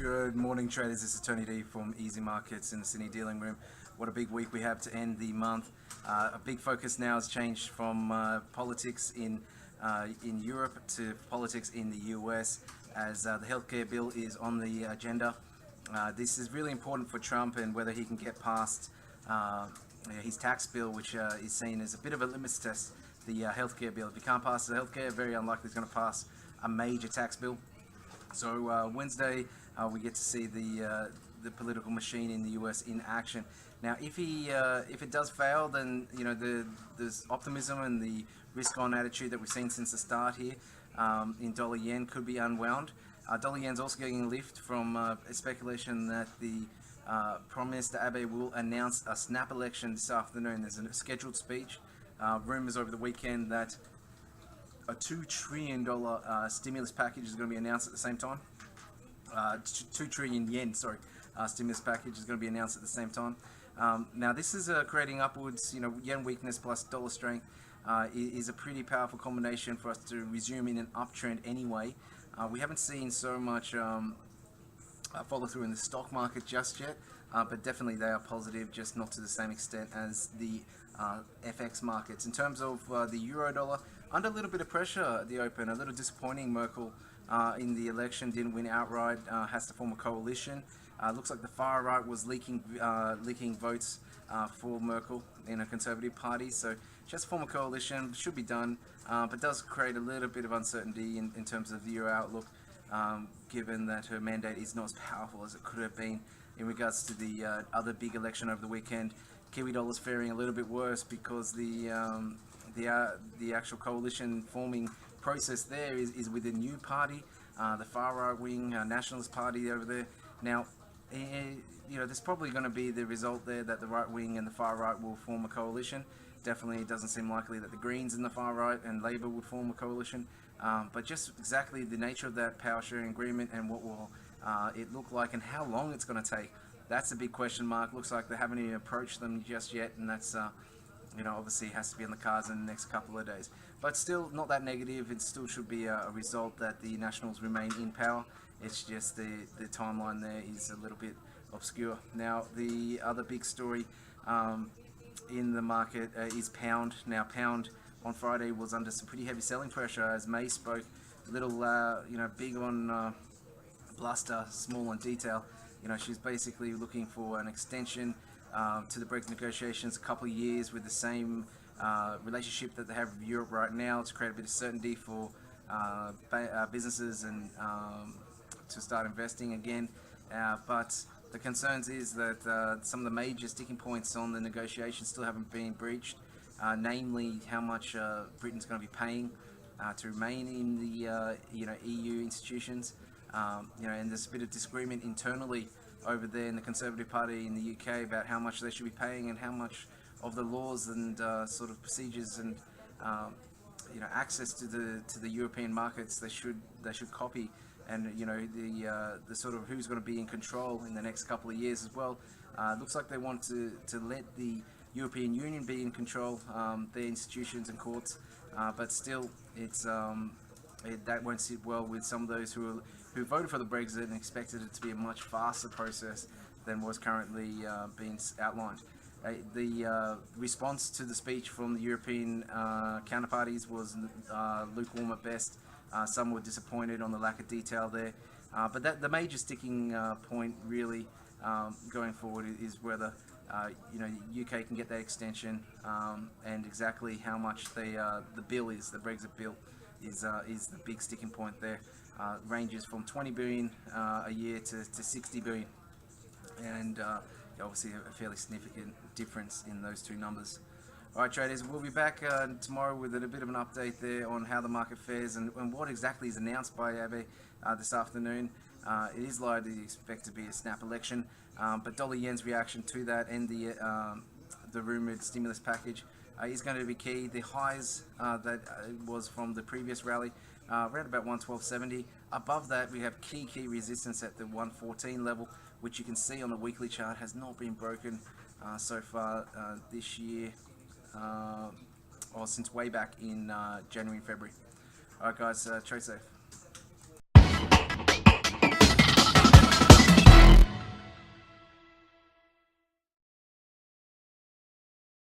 Good morning, traders. This is TonyD from easyMarkets in the Sydney dealing room. What a big week we have to end the month. A big focus now has changed from politics in Europe to politics in the US as the healthcare bill is on the agenda. This is really important for Trump and whether he can get past his tax bill, which is seen as a bit of a litmus test, the healthcare bill. If he can't pass the healthcare, very unlikely he's going to pass a major tax bill. So Wednesday we get to see the political machine in the US in action. Now, if it does fail, then there's optimism and the risk-on attitude that we've seen since the start here in dollar yen could be unwound. Dollar yen's also getting a lift from speculation that the Prime Minister Abe will announce a snap election this afternoon. There's a scheduled speech. Rumors over the weekend that a $2 trillion stimulus package is going to be announced at the same time. 2 trillion yen, sorry, stimulus package is going to be announced at the same time. Now, this is creating upwards, yen weakness plus dollar strength is a pretty powerful combination for us to resume in an uptrend anyway. We haven't seen so much follow through in the stock market just yet, but definitely they are positive, just not to the same extent as the FX markets. In terms of the euro dollar, under a little bit of pressure at the open, a little disappointing. Merkel in the election didn't win outright, has to form a coalition. Looks like the far right was leaking votes for Merkel in a conservative party, so just form a coalition, should be done, but does create a little bit of uncertainty in terms of the euro outlook, given that her mandate is not as powerful as it could have been. In regards to the other big election over the weekend, Kiwi dollar's faring a little bit worse because the actual coalition forming process there is with a new party, the far right wing nationalist party over there. Now, there's probably going to be the result there that the right wing and the far right will form a coalition. Definitely, it doesn't seem likely that the Greens and the far right and Labour would form a coalition. But just exactly the nature of that power sharing agreement and what will it look like and how long it's going to take, that's a big question mark. Looks like they haven't even approached them just yet, and that's obviously has to be on the cards in the next couple of days. But still not that negative. It still should be a result that the Nationals remain in power. It's just the timeline there is a little bit obscure. Now, the other big story in the market is pound. Now, pound on Friday was under some pretty heavy selling pressure as May spoke a little, big on bluster, small on detail. She's basically looking for an extension to the Brexit negotiations, a couple of years with the same relationship that they have with Europe right now, to create a bit of certainty for businesses and to start investing again. But the concerns is that some of the major sticking points on the negotiations still haven't been breached, namely how much Britain's going to be paying to remain in the EU institutions. And there's a bit of disagreement internally over there in the Conservative Party in the UK about how much they should be paying and how much of the laws and sort of procedures and access to the European markets they should copy, and the sort of who's going to be in control in the next couple of years as well. Looks like they want to let the European Union be in control, their institutions and courts, but still it's that won't sit well with some of those who voted for the Brexit and expected it to be a much faster process than was currently being outlined. The response to the speech from the European counterparties was lukewarm at best. Some were disappointed on the lack of detail there. But the major sticking point really going forward is whether UK can get that extension and exactly how much the bill is, the Brexit bill is the big sticking point there. Ranges from 20 billion a year to 60 billion, and obviously a fairly significant difference in those two numbers. Alright, traders, we'll be back tomorrow with a bit of an update there on how the market fares and what exactly is announced by Abe this afternoon. It is likely to expect to be a snap election, but dollar yen's reaction to that and the rumoured stimulus package is going to be key. The highs that was from the previous rally around about 112.70. Above that, we have key resistance at the 114 level, which you can see on the weekly chart has not been broken so far this year, or since way back in January and February. Alright guys, trade safe.